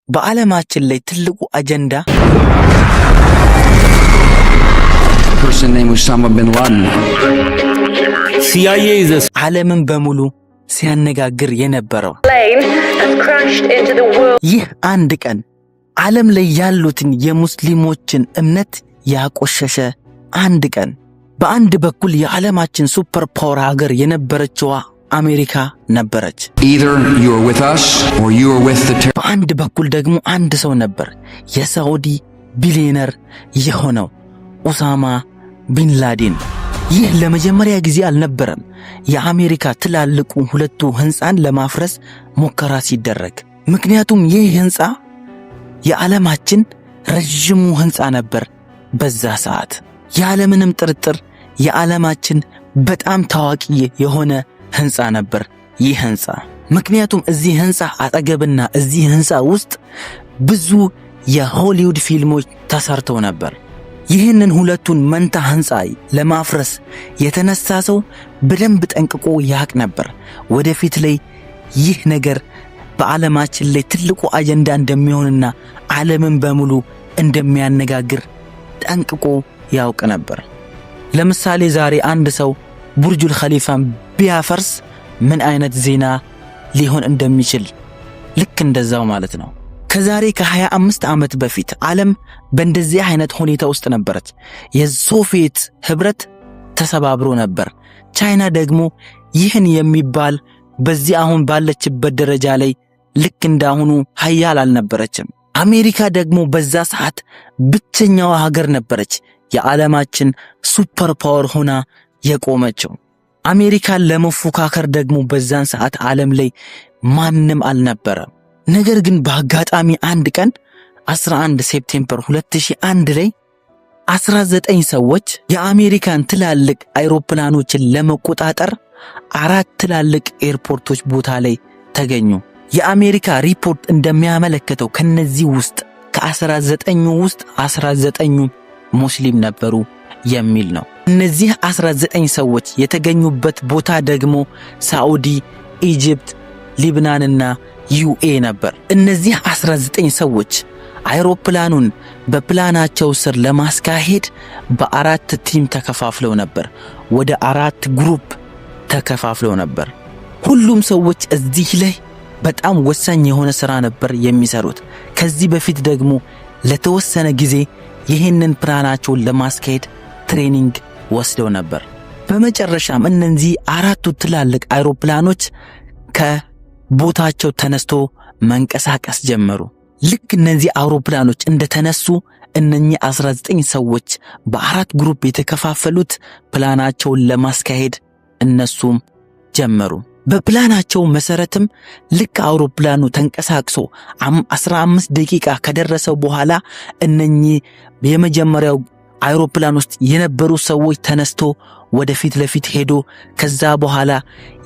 በዓለማችን ላይ ትልቁ አጀንዳ person named Osama bin Laden. CIA is ዓለምን በሙሉ ሲያነጋግር የነበረው ይህ አንድ ቀን ዓለም ላይ ያሉትን የሙስሊሞችን እምነት ያቆሸሸ አንድ ቀን በአንድ በኩል የዓለማችን ሱፐር ፓወር ሀገር የነበረችው አሜሪካ ነበረች። Either you are with us or you are with the በአንድ በኩል ደግሞ አንድ ሰው ነበር፣ የሳውዲ ቢሊዮነር የሆነው ኡሳማ ቢን ላዴን። ይህ ለመጀመሪያ ጊዜ አልነበረም። የአሜሪካ ትላልቁ ሁለቱ ህንጻን ለማፍረስ ሙከራ ሲደረግ፣ ምክንያቱም ይህ ህንጻ የዓለማችን ረጅሙ ህንጻ ነበር። በዛ ሰዓት ያለምንም ጥርጥር የዓለማችን በጣም ታዋቂ የሆነ ህንጻ ነበር ይህ ህንጻ። ምክንያቱም እዚህ ህንጻ አጠገብና እዚህ ህንጻ ውስጥ ብዙ የሆሊውድ ፊልሞች ተሰርተው ነበር። ይህንን ሁለቱን መንታ ህንጻ ለማፍረስ የተነሳ ሰው በደንብ ጠንቅቆ ያቅ ነበር። ወደፊት ላይ ይህ ነገር በዓለማችን ላይ ትልቁ አጀንዳ እንደሚሆንና ዓለምን በሙሉ እንደሚያነጋግር ጠንቅቆ ያውቅ ነበር። ለምሳሌ ዛሬ አንድ ሰው ቡርጁል ኸሊፋን ቢያፈርስ ምን አይነት ዜና ሊሆን እንደሚችል ልክ እንደዛው ማለት ነው። ከዛሬ ከ25 ዓመት በፊት ዓለም በእንደዚህ አይነት ሁኔታ ውስጥ ነበረች። የሶቪየት ህብረት ተሰባብሮ ነበር። ቻይና ደግሞ ይህን የሚባል በዚህ አሁን ባለችበት ደረጃ ላይ ልክ እንዳሁኑ ኃያል አልነበረችም። አሜሪካ ደግሞ በዛ ሰዓት ብቸኛዋ ሀገር ነበረች የዓለማችን ሱፐር ፓወር ሆና የቆመችው። አሜሪካን ለመፎካከር ደግሞ በዛን ሰዓት ዓለም ላይ ማንም አልነበረም። ነገር ግን በአጋጣሚ አንድ ቀን 11 ሴፕቴምበር 2001 ላይ 19 ሰዎች የአሜሪካን ትላልቅ አይሮፕላኖችን ለመቆጣጠር 4 ትላልቅ ኤርፖርቶች ቦታ ላይ ተገኙ። የአሜሪካ ሪፖርት እንደሚያመለክተው ከነዚህ ውስጥ ከ19 ውስጥ 19ኙ ሙስሊም ነበሩ የሚል ነው። እነዚህ 19 ሰዎች የተገኙበት ቦታ ደግሞ ሳዑዲ፣ ኢጅፕት፣ ሊብናንና ዩኤ ነበር። እነዚህ 19 ሰዎች አይሮፕላኑን በፕላናቸው ስር ለማስካሄድ በአራት ቲም ተከፋፍለው ነበር። ወደ 4 ግሩፕ ተከፋፍለው ነበር። ሁሉም ሰዎች እዚህ ላይ በጣም ወሳኝ የሆነ ሥራ ነበር የሚሰሩት። ከዚህ በፊት ደግሞ ለተወሰነ ጊዜ ይህንን ፕላናቸውን ለማስካሄድ ትሬኒንግ ወስደው ነበር። በመጨረሻም እነዚህ 4ቱ ትላልቅ አይሮፕላኖች ከቦታቸው ተነስቶ መንቀሳቀስ ጀመሩ። ልክ እነዚህ አውሮፕላኖች እንደተነሱ እነኚህ 19 ሰዎች በ4 ግሩፕ የተከፋፈሉት ፕላናቸውን ለማስካሄድ እነሱም ጀመሩ። በፕላናቸው መሰረትም ልክ አውሮፕላኑ ተንቀሳቅሶ 15 ደቂቃ ከደረሰው በኋላ እነኚህ የመጀመሪያው አይሮፕላን ውስጥ የነበሩ ሰዎች ተነስቶ ወደፊት ለፊት ሄዶ ከዛ በኋላ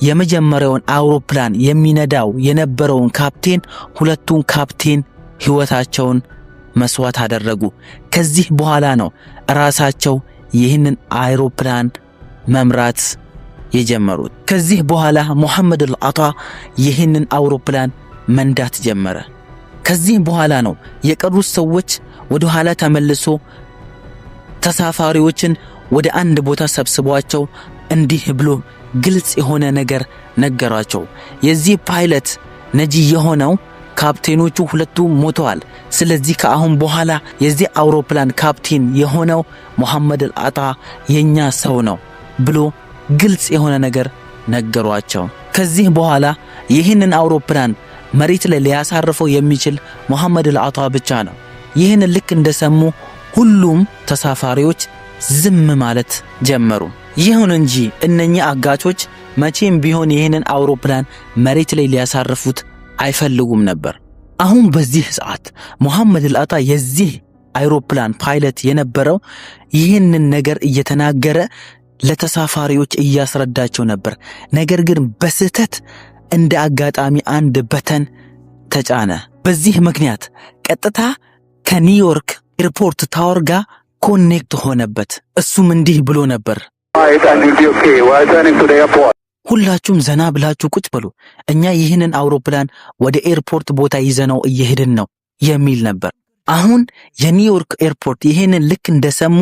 የመጀመሪያውን አውሮፕላን የሚነዳው የነበረውን ካፕቴን ሁለቱን ካፕቴን ሕይወታቸውን መስዋዕት አደረጉ። ከዚህ በኋላ ነው ራሳቸው ይህንን አይሮፕላን መምራት የጀመሩት። ከዚህ በኋላ ሙሐመድ አልዓጣ ይህንን አውሮፕላን መንዳት ጀመረ። ከዚህ በኋላ ነው የቀሩት ሰዎች ወደ ኋላ ተመልሶ ተሳፋሪዎችን ወደ አንድ ቦታ ሰብስቧቸው እንዲህ ብሎ ግልጽ የሆነ ነገር ነገራቸው። የዚህ ፓይለት ነጂ የሆነው ካፕቴኖቹ ሁለቱ ሞተዋል። ስለዚህ ከአሁን በኋላ የዚህ አውሮፕላን ካፕቴን የሆነው ሙሐመድ አልዓጣ የኛ ሰው ነው ብሎ ግልጽ የሆነ ነገር ነገሯቸው። ከዚህ በኋላ ይህንን አውሮፕላን መሬት ላይ ሊያሳርፈው የሚችል ሙሐመድ አልዓጣ ብቻ ነው። ይህን ልክ እንደሰሙ ሁሉም ተሳፋሪዎች ዝም ማለት ጀመሩ። ይሁን እንጂ እነኚህ አጋቾች መቼም ቢሆን ይህንን አውሮፕላን መሬት ላይ ሊያሳርፉት አይፈልጉም ነበር። አሁን በዚህ ሰዓት ሙሐመድ አልዓጣ የዚህ አይሮፕላን ፓይለት የነበረው ይህንን ነገር እየተናገረ ለተሳፋሪዎች እያስረዳቸው ነበር። ነገር ግን በስህተት እንደ አጋጣሚ አንድ በተን ተጫነ። በዚህ ምክንያት ቀጥታ ከኒውዮርክ ኤርፖርት ታወር ጋር ኮኔክት ሆነበት። እሱም እንዲህ ብሎ ነበር፣ ሁላችሁም ዘና ብላችሁ ቁጭ በሉ፣ እኛ ይህንን አውሮፕላን ወደ ኤርፖርት ቦታ ይዘነው እየሄድን ነው የሚል ነበር። አሁን የኒውዮርክ ኤርፖርት ይሄንን ልክ እንደሰሙ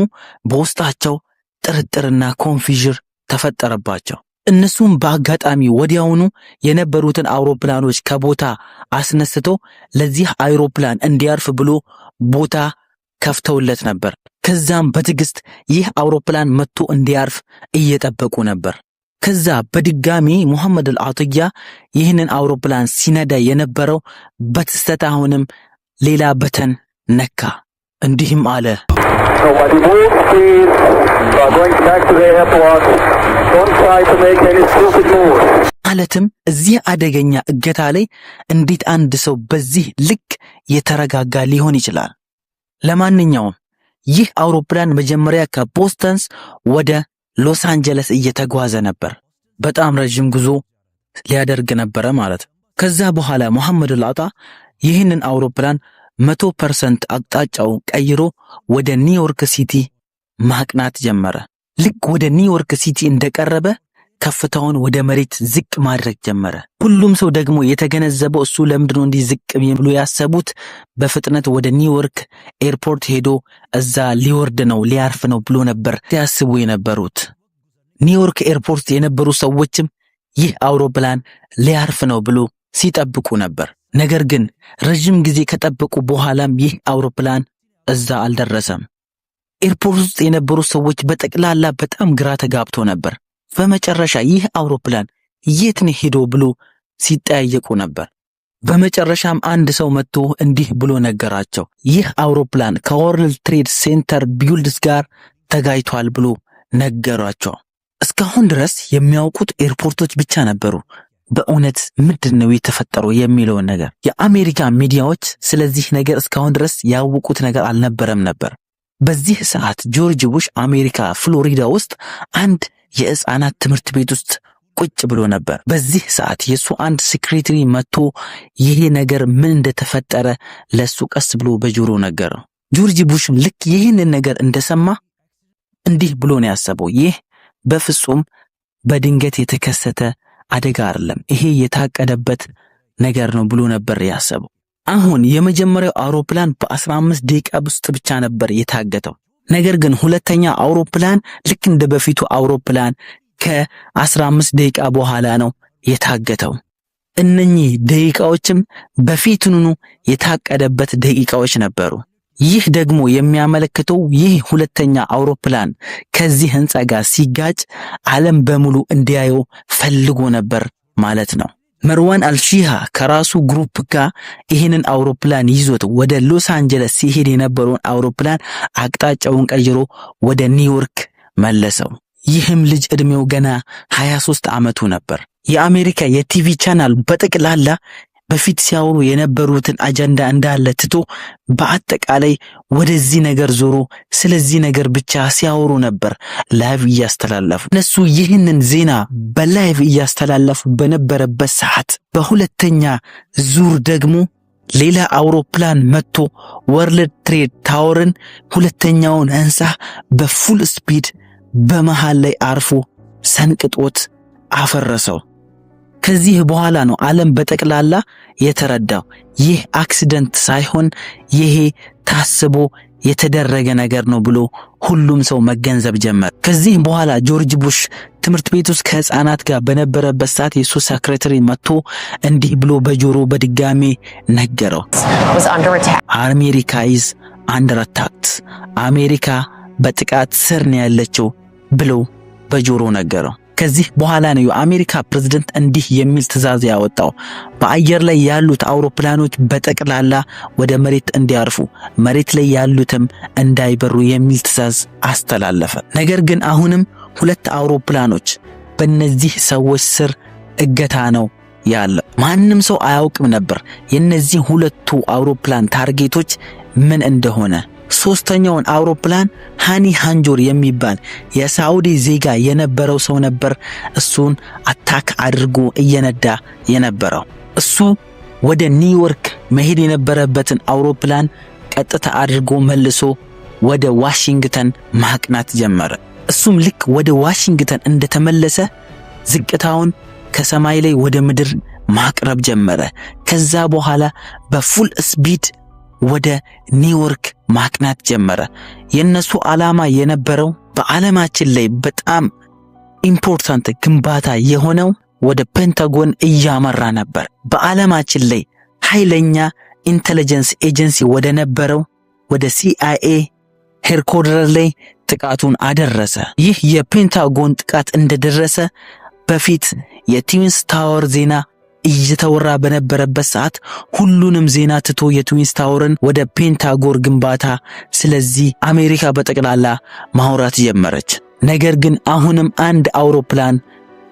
በውስጣቸው ጥርጥርና ኮንፊዥን ተፈጠረባቸው። እነሱም በአጋጣሚ ወዲያውኑ የነበሩትን አውሮፕላኖች ከቦታ አስነስቶ ለዚህ አውሮፕላን እንዲያርፍ ብሎ ቦታ ከፍተውለት ነበር። ከዛም በትዕግስት ይህ አውሮፕላን መጥቶ እንዲያርፍ እየጠበቁ ነበር። ከዛ በድጋሚ ሙሐመድ አልዓጥያ ይህንን አውሮፕላን ሲነዳ የነበረው በትስተት አሁንም ሌላ በተን ነካ። እንዲህም አለ፣ ማለትም እዚህ አደገኛ እገታ ላይ እንዴት አንድ ሰው በዚህ ልክ የተረጋጋ ሊሆን ይችላል? ለማንኛውም ይህ አውሮፕላን መጀመሪያ ከቦስተን ወደ ሎስ አንጀለስ እየተጓዘ ነበር። በጣም ረጅም ጉዞ ሊያደርግ ነበር ማለት። ከዛ በኋላ ሙሐመድ አልዓጥያ ይህንን አውሮፕላን 100% አቅጣጫው ቀይሮ ወደ ኒውዮርክ ሲቲ ማቅናት ጀመረ። ልክ ወደ ኒውዮርክ ሲቲ እንደቀረበ ከፍታውን ወደ መሬት ዝቅ ማድረግ ጀመረ። ሁሉም ሰው ደግሞ የተገነዘበው እሱ ለምንድነው እንዲህ ዝቅ ብሎ ያሰቡት በፍጥነት ወደ ኒውዮርክ ኤርፖርት ሄዶ እዛ ሊወርድ ነው ሊያርፍ ነው ብሎ ነበር ሲያስቡ የነበሩት። ኒውዮርክ ኤርፖርት የነበሩ ሰዎችም ይህ አውሮፕላን ሊያርፍ ነው ብሎ ሲጠብቁ ነበር። ነገር ግን ረጅም ጊዜ ከጠበቁ በኋላም ይህ አውሮፕላን እዛ አልደረሰም። ኤርፖርት ውስጥ የነበሩ ሰዎች በጠቅላላ በጣም ግራ ተጋብተው ነበር። በመጨረሻ ይህ አውሮፕላን የት ነው ሄዶ ብሎ ሲጠያየቁ ነበር። በመጨረሻም አንድ ሰው መጥቶ እንዲህ ብሎ ነገራቸው፣ ይህ አውሮፕላን ከወርልድ ትሬድ ሴንተር ቢልድስ ጋር ተጋይቷል ብሎ ነገሯቸው። እስካሁን ድረስ የሚያውቁት ኤርፖርቶች ብቻ ነበሩ በእውነት ምንድነው የተፈጠረው የሚለው ነገር። የአሜሪካ ሚዲያዎች ስለዚህ ነገር እስካሁን ድረስ ያወቁት ነገር አልነበረም ነበር። በዚህ ሰዓት ጆርጅ ቡሽ አሜሪካ ፍሎሪዳ ውስጥ አንድ የሕፃናት ትምህርት ቤት ውስጥ ቁጭ ብሎ ነበር። በዚህ ሰዓት የሱ አንድ ሴክሬታሪ መጥቶ ይሄ ነገር ምን እንደተፈጠረ ለሱ ቀስ ብሎ በጆሮ ነገረው። ጆርጅ ቡሽም ልክ ይህንን ነገር እንደሰማ እንዲህ ብሎ ነው ያሰበው፣ ይህ በፍጹም በድንገት የተከሰተ አደጋ አይደለም፣ ይሄ የታቀደበት ነገር ነው ብሎ ነበር ያሰበው። አሁን የመጀመሪያው አውሮፕላን በ15 ደቂቃ ውስጥ ብቻ ነበር የታገተው። ነገር ግን ሁለተኛ አውሮፕላን ልክ እንደ በፊቱ አውሮፕላን ከ15 ደቂቃ በኋላ ነው የታገተው። እነኚህ ደቂቃዎችም በፊቱኑ የታቀደበት ደቂቃዎች ነበሩ። ይህ ደግሞ የሚያመለክተው ይህ ሁለተኛ አውሮፕላን ከዚህ ህንጻ ጋር ሲጋጭ ዓለም በሙሉ እንዲያየው ፈልጎ ነበር ማለት ነው። መርዋን አልሺሃ ከራሱ ግሩፕ ጋር ይሄንን አውሮፕላን ይዞት ወደ ሎስ አንጀለስ ሲሄድ የነበረውን አውሮፕላን አቅጣጫውን ቀይሮ ወደ ኒውዮርክ መለሰው። ይህም ልጅ እድሜው ገና 23 ዓመቱ ነበር። የአሜሪካ የቲቪ ቻናል በጠቅላላ በፊት ሲያወሩ የነበሩትን አጀንዳ እንዳለ ትቶ በአጠቃላይ ወደዚህ ነገር ዞሮ ስለዚህ ነገር ብቻ ሲያወሩ ነበር ላይቭ እያስተላለፉ። እነሱ ይህንን ዜና በላይቭ እያስተላለፉ በነበረበት ሰዓት በሁለተኛ ዙር ደግሞ ሌላ አውሮፕላን መጥቶ ወርልድ ትሬድ ታወርን ሁለተኛውን ህንጻ በፉል ስፒድ በመሃል ላይ አርፎ ሰንቅጦት አፈረሰው። ከዚህ በኋላ ነው ዓለም በጠቅላላ የተረዳው ይህ አክሲደንት ሳይሆን ይሄ ታስቦ የተደረገ ነገር ነው ብሎ ሁሉም ሰው መገንዘብ ጀመረ። ከዚህ በኋላ ጆርጅ ቡሽ ትምህርት ቤት ውስጥ ከህፃናት ጋር በነበረበት ሰዓት የሱ ሴክሬታሪ መጥቶ እንዲህ ብሎ በጆሮ በድጋሚ ነገረው፣ አሜሪካ ኢዝ አንደር አታክ፣ አሜሪካ በጥቃት ስር ነው ያለችው ብሎ በጆሮ ነገረው። ከዚህ በኋላ ነው የአሜሪካ ፕሬዝዳንት እንዲህ የሚል ትዕዛዝ ያወጣው፣ በአየር ላይ ያሉት አውሮፕላኖች በጠቅላላ ወደ መሬት እንዲያርፉ፣ መሬት ላይ ያሉትም እንዳይበሩ የሚል ትዕዛዝ አስተላለፈ። ነገር ግን አሁንም ሁለት አውሮፕላኖች በእነዚህ ሰዎች ስር እገታ ነው ያለው። ማንም ሰው አያውቅም ነበር የነዚህ ሁለቱ አውሮፕላን ታርጌቶች ምን እንደሆነ። ሶስተኛውን አውሮፕላን ሃኒ ሃንጆር የሚባል የሳውዲ ዜጋ የነበረው ሰው ነበር እሱን አታክ አድርጎ እየነዳ የነበረው። እሱ ወደ ኒውዮርክ መሄድ የነበረበትን አውሮፕላን ቀጥታ አድርጎ መልሶ ወደ ዋሽንግተን ማቅናት ጀመረ። እሱም ልክ ወደ ዋሽንግተን እንደተመለሰ ዝቅታውን ከሰማይ ላይ ወደ ምድር ማቅረብ ጀመረ። ከዛ በኋላ በፉል ስፒድ ወደ ኒውዮርክ ማቅናት ጀመረ። የነሱ ዓላማ የነበረው በዓለማችን ላይ በጣም ኢምፖርታንት ግንባታ የሆነው ወደ ፔንታጎን እያመራ ነበር። በዓለማችን ላይ ኃይለኛ ኢንተለጀንስ ኤጀንሲ ወደ ነበረው ወደ CIA ሄድኳርተር ላይ ጥቃቱን አደረሰ። ይህ የፔንታጎን ጥቃት እንደደረሰ በፊት የትዊንስ ታወር ዜና እየተወራ በነበረበት ሰዓት ሁሉንም ዜና ትቶ የትዊንስ ታወርን ወደ ፔንታጎን ግንባታ ስለዚህ አሜሪካ በጠቅላላ ማውራት ጀመረች። ነገር ግን አሁንም አንድ አውሮፕላን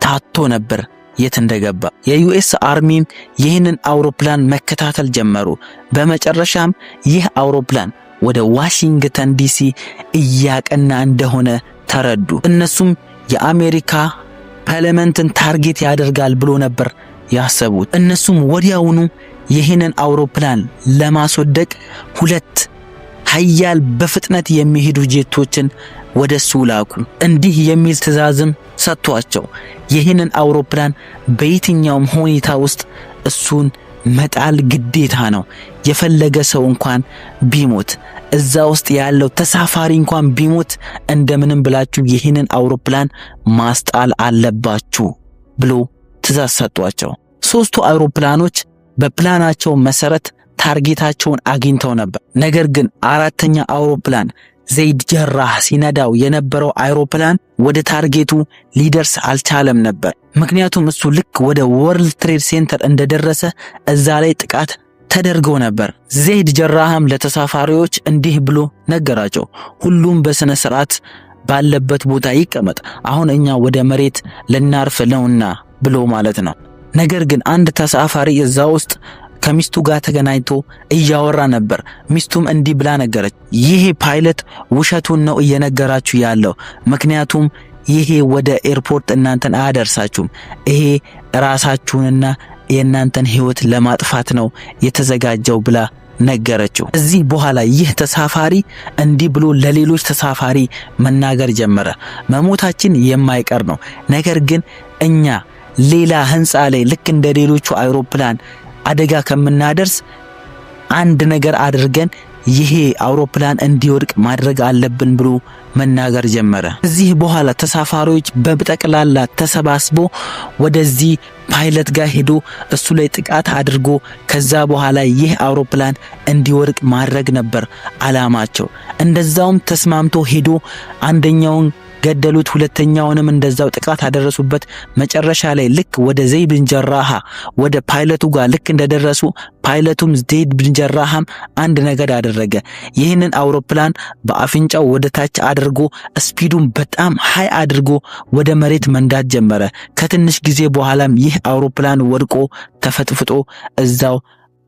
ታቶ ነበር የት እንደገባ። የዩኤስ አርሚም ይህንን አውሮፕላን መከታተል ጀመሩ። በመጨረሻም ይህ አውሮፕላን ወደ ዋሽንግተን ዲሲ እያቀና እንደሆነ ተረዱ። እነሱም የአሜሪካ ፓርላመንትን ታርጌት ያደርጋል ብሎ ነበር ያሰቡት። እነሱም ወዲያውኑ ይህንን አውሮፕላን ለማስወደቅ ሁለት ኃያል በፍጥነት የሚሄዱ ጄቶችን ወደሱ ላኩ። እንዲህ የሚል ትዕዛዝም ሰጥቷቸው ይህንን አውሮፕላን በየትኛውም ሁኔታ ውስጥ እሱን መጣል ግዴታ ነው። የፈለገ ሰው እንኳን ቢሞት እዛ ውስጥ ያለው ተሳፋሪ እንኳን ቢሞት እንደምንም ብላችሁ ይህንን አውሮፕላን ማስጣል አለባችሁ ብሎ ትዕዛዝ ሰጧቸው። ሶስቱ አውሮፕላኖች በፕላናቸው መሰረት ታርጌታቸውን አግኝተው ነበር። ነገር ግን አራተኛ አውሮፕላን ዘይድ ጀራህ ሲነዳው የነበረው አውሮፕላን ወደ ታርጌቱ ሊደርስ አልቻለም ነበር። ምክንያቱም እሱ ልክ ወደ ወርልድ ትሬድ ሴንተር እንደደረሰ እዛ ላይ ጥቃት ተደርጎ ነበር። ዘይድ ጀራህም ለተሳፋሪዎች እንዲህ ብሎ ነገራቸው፣ ሁሉም በስነ ስርዓት ባለበት ቦታ ይቀመጥ፣ አሁን እኛ ወደ መሬት ልናርፍ ነውና ብሎ ማለት ነው። ነገር ግን አንድ ተሳፋሪ እዛ ውስጥ ከሚስቱ ጋር ተገናኝቶ እያወራ ነበር። ሚስቱም እንዲህ ብላ ነገረች፣ ይሄ ፓይለት ውሸቱን ነው እየነገራችሁ ያለው፣ ምክንያቱም ይሄ ወደ ኤርፖርት እናንተን አያደርሳችሁም፣ ይሄ ራሳችሁንና የእናንተን ህይወት ለማጥፋት ነው የተዘጋጀው ብላ ነገረችው። እዚህ በኋላ ይህ ተሳፋሪ እንዲህ ብሎ ለሌሎች ተሳፋሪ መናገር ጀመረ፣ መሞታችን የማይቀር ነው፣ ነገር ግን እኛ ሌላ ህንፃ ላይ ልክ እንደ ሌሎቹ አውሮፕላን አደጋ ከምናደርስ አንድ ነገር አድርገን ይሄ አውሮፕላን እንዲወድቅ ማድረግ አለብን ብሎ መናገር ጀመረ። እዚህ በኋላ ተሳፋሪዎች በጠቅላላ ተሰባስቦ ወደዚህ ፓይለት ጋር ሄዶ እሱ ላይ ጥቃት አድርጎ ከዛ በኋላ ይህ አውሮፕላን እንዲወድቅ ማድረግ ነበር አላማቸው። እንደዛውም ተስማምቶ ሄዶ አንደኛውን ገደሉት፣ ሁለተኛውንም እንደዛው ጥቃት አደረሱበት። መጨረሻ ላይ ልክ ወደ ዘይድ ብን ጀራህ ወደ ፓይለቱ ጋር ልክ እንደደረሱ ፓይለቱም ዘይድ ብን ጀራህም አንድ ነገር አደረገ። ይህንን አውሮፕላን በአፍንጫው ወደ ታች አድርጎ ስፒዱን በጣም ሃይ አድርጎ ወደ መሬት መንዳት ጀመረ። ከትንሽ ጊዜ በኋላም ይህ አውሮፕላን ወድቆ ተፈጥፍጦ እዛው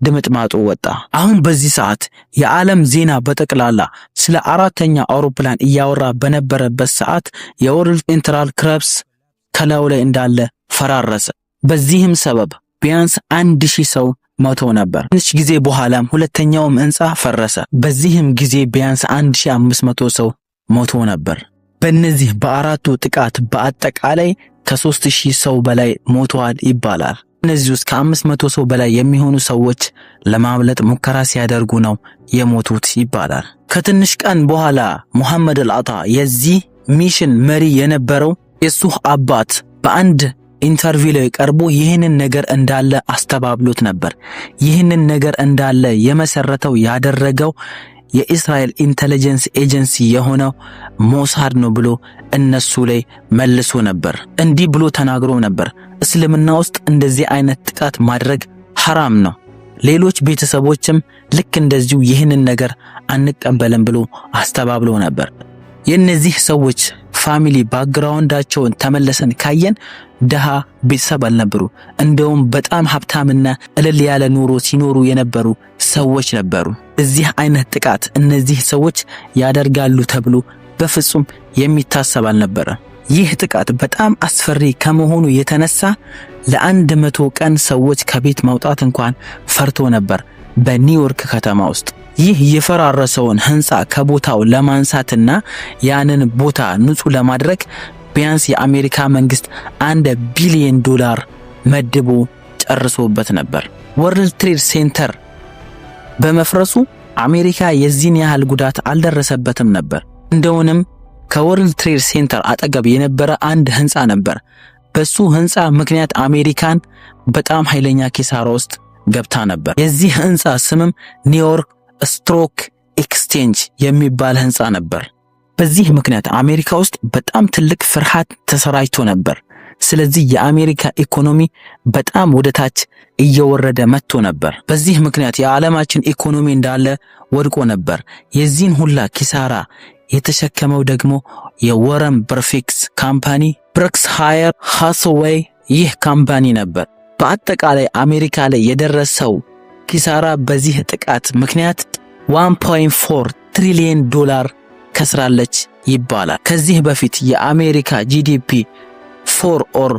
ድምጥማጡ ወጣ። አሁን በዚህ ሰዓት የዓለም ዜና በጠቅላላ ስለ አራተኛ አውሮፕላን እያወራ በነበረበት ሰዓት የወርልድ ሴንትራል ክረብስ ከላዩ ላይ እንዳለ ፈራረሰ። በዚህም ሰበብ ቢያንስ 1000 ሰው ሞቶ ነበር። ትንሽ ጊዜ በኋላም ሁለተኛውም ህንጻ ፈረሰ። በዚህም ጊዜ ቢያንስ 1500 ሰው ሞቶ ነበር። በእነዚህ በአራቱ ጥቃት በአጠቃላይ ከ3000 ሰው በላይ ሞተዋል ይባላል። እነዚህ ውስጥ ከ500 ሰው በላይ የሚሆኑ ሰዎች ለማምለጥ ሙከራ ሲያደርጉ ነው የሞቱት ይባላል። ከትንሽ ቀን በኋላ ሙሐመድ አልአታ የዚህ ሚሽን መሪ የነበረው የሱ አባት በአንድ ኢንተርቪው ላይ ቀርቦ ይህንን ነገር እንዳለ አስተባብሎት ነበር። ይህንን ነገር እንዳለ የመሰረተው ያደረገው የእስራኤል ኢንተለጀንስ ኤጀንሲ የሆነው ሞሳድ ነው ብሎ እነሱ ላይ መልሶ ነበር። እንዲህ ብሎ ተናግሮ ነበር፣ እስልምና ውስጥ እንደዚህ አይነት ጥቃት ማድረግ ሐራም ነው። ሌሎች ቤተሰቦችም ልክ እንደዚሁ ይህንን ነገር አንቀበልም ብሎ አስተባብሎ ነበር። የነዚህ ሰዎች ፋሚሊ ባክግራውንዳቸውን ተመለሰን ካየን ደሃ ቤተሰብ አልነበሩ። እንደውም በጣም ሀብታምና እልል ያለ ኑሮ ሲኖሩ የነበሩ ሰዎች ነበሩ። እዚህ አይነት ጥቃት እነዚህ ሰዎች ያደርጋሉ ተብሎ በፍጹም የሚታሰብ አልነበረ። ይህ ጥቃት በጣም አስፈሪ ከመሆኑ የተነሳ ለ100 ቀን ሰዎች ከቤት መውጣት እንኳን ፈርቶ ነበር በኒውዮርክ ከተማ ውስጥ። ይህ የፈራረሰውን ህንፃ ከቦታው ለማንሳትና ያንን ቦታ ንጹህ ለማድረግ ቢያንስ የአሜሪካ መንግስት $1 ቢሊዮን መድቦ ጨርሶበት ነበር። ወርልድ ትሬድ ሴንተር በመፍረሱ አሜሪካ የዚህን ያህል ጉዳት አልደረሰበትም ነበር። እንደውንም ከወርልድ ትሬድ ሴንተር አጠገብ የነበረ አንድ ህንፃ ነበር። በሱ ህንፃ ምክንያት አሜሪካን በጣም ኃይለኛ ኪሳራ ውስጥ ገብታ ነበር። የዚህ ህንፃ ስምም ኒውዮርክ ስቶክ ኤክስቼንጅ የሚባል ህንፃ ነበር። በዚህ ምክንያት አሜሪካ ውስጥ በጣም ትልቅ ፍርሃት ተሰራጭቶ ነበር። ስለዚህ የአሜሪካ ኢኮኖሚ በጣም ወደታች እየወረደ መጥቶ ነበር። በዚህ ምክንያት የዓለማችን ኢኮኖሚ እንዳለ ወድቆ ነበር። የዚህን ሁላ ኪሳራ የተሸከመው ደግሞ የወረን በፊክስ ካምፓኒ ብረክስ ሃየር ሃሳዌይ ይህ ካምፓኒ ነበር። በአጠቃላይ አሜሪካ ላይ የደረሰው ኪሳራ በዚህ ጥቃት ምክንያት 1.4 ትሪሊየን ዶላር ከስራለች ይባላል። ከዚህ በፊት የአሜሪካ ጂዲፒ 4 or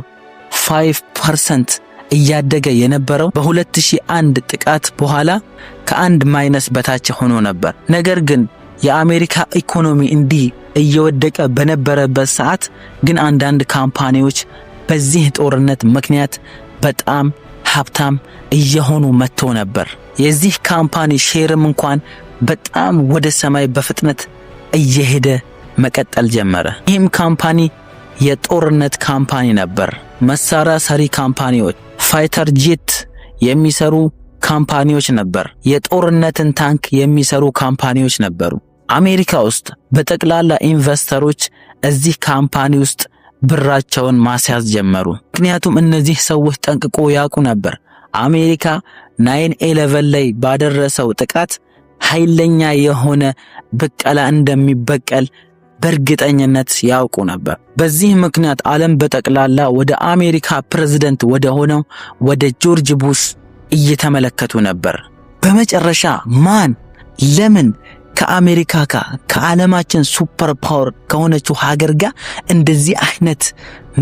5% እያደገ የነበረው በ2001 ጥቃት በኋላ ከአንድ ማይነስ በታች ሆኖ ነበር። ነገር ግን የአሜሪካ ኢኮኖሚ እንዲህ እየወደቀ በነበረበት ሰዓት ግን አንዳንድ ካምፓኒዎች በዚህ ጦርነት ምክንያት በጣም ሀብታም እየሆኑ መጥተው ነበር። የዚህ ካምፓኒ ሼርም እንኳን በጣም ወደ ሰማይ በፍጥነት እየሄደ መቀጠል ጀመረ። ይህም ካምፓኒ የጦርነት ካምፓኒ ነበር። መሳሪያ ሰሪ ካምፓኒዎች፣ ፋይተር ጄት የሚሰሩ ካምፓኒዎች ነበር። የጦርነትን ታንክ የሚሰሩ ካምፓኒዎች ነበሩ። አሜሪካ ውስጥ በጠቅላላ ኢንቨስተሮች እዚህ ካምፓኒ ውስጥ ብራቸውን ማስያዝ ጀመሩ። ምክንያቱም እነዚህ ሰዎች ጠንቅቆ ያውቁ ነበር አሜሪካ 9/11 ላይ ባደረሰው ጥቃት ኃይለኛ የሆነ በቀላ እንደሚበቀል በእርግጠኝነት ያውቁ ነበር። በዚህ ምክንያት ዓለም በጠቅላላ ወደ አሜሪካ ፕሬዝዳንት ወደ ሆነው ወደ ጆርጅ ቡሽ እየተመለከቱ ነበር። በመጨረሻ ማን ለምን ከአሜሪካ ጋር ከዓለማችን ሱፐር ፓወር ከሆነችው ሀገር ጋር እንደዚህ አይነት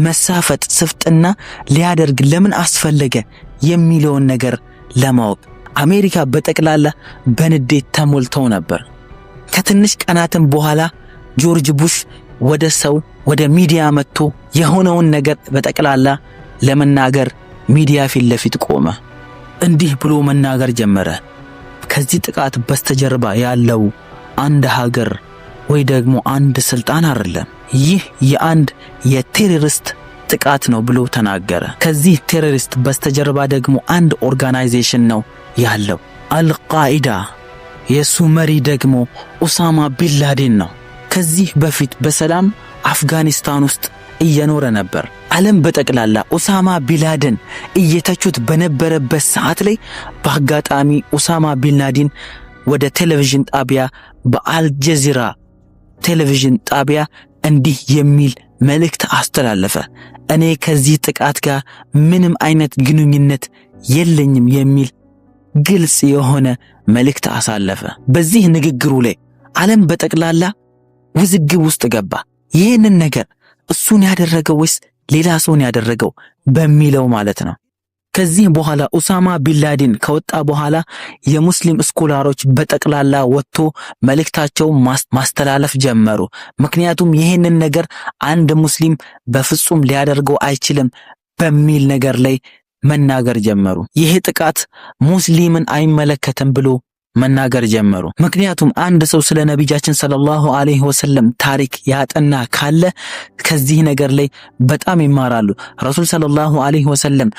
መሳፈጥ ስፍጥና ሊያደርግ ለምን አስፈለገ የሚለውን ነገር ለማወቅ አሜሪካ በጠቅላላ በንዴት ተሞልተው ነበር። ከትንሽ ቀናትም በኋላ ጆርጅ ቡሽ ወደ ሚዲያ መጥቶ የሆነውን ነገር በጠቅላላ ለመናገር ሚዲያ ፊት ለፊት ቆመ። እንዲህ ብሎ መናገር ጀመረ። ከዚህ ጥቃት በስተጀርባ ያለው አንድ ሀገር ወይ ደግሞ አንድ ስልጣን አይደለም፣ ይህ የአንድ የቴሮሪስት ጥቃት ነው ብሎ ተናገረ። ከዚህ ቴሮሪስት በስተጀርባ ደግሞ አንድ ኦርጋናይዜሽን ነው ያለው፣ አልቃኢዳ። የሱ መሪ ደግሞ ኡሳማ ቢንላዴን ነው። ከዚህ በፊት በሰላም አፍጋኒስታን ውስጥ እየኖረ ነበር። ዓለም በጠቅላላ ኡሳማ ቢንላዴን እየተቹት በነበረበት ሰዓት ላይ በአጋጣሚ ኡሳማ ቢንላዴን ወደ ቴሌቪዥን ጣቢያ በአልጀዚራ ቴሌቪዥን ጣቢያ እንዲህ የሚል መልእክት አስተላለፈ። እኔ ከዚህ ጥቃት ጋር ምንም አይነት ግንኙነት የለኝም የሚል ግልጽ የሆነ መልእክት አሳለፈ። በዚህ ንግግሩ ላይ ዓለም በጠቅላላ ውዝግብ ውስጥ ገባ። ይህንን ነገር እሱን ያደረገው ወይስ ሌላ ሰውን ያደረገው በሚለው ማለት ነው። ከዚህ በኋላ ኡሳማ ቢንላዴን ከወጣ በኋላ የሙስሊም ስኮላሮች በጠቅላላ ወጥቶ መልእክታቸው ማስተላለፍ ጀመሩ። ምክንያቱም ይህንን ነገር አንድ ሙስሊም በፍጹም ሊያደርገው አይችልም በሚል ነገር ላይ መናገር ጀመሩ። ይህ ጥቃት ሙስሊምን አይመለከትም ብሎ መናገር ጀመሩ። ምክንያቱም አንድ ሰው ስለ ነቢያችን ሰለላሁ ዐለይሂ ወሰለም ታሪክ ያጠና ካለ ከዚህ ነገር ላይ በጣም ይማራሉ። ረሱል ሰለላሁ ዐለይሂ ወሰለም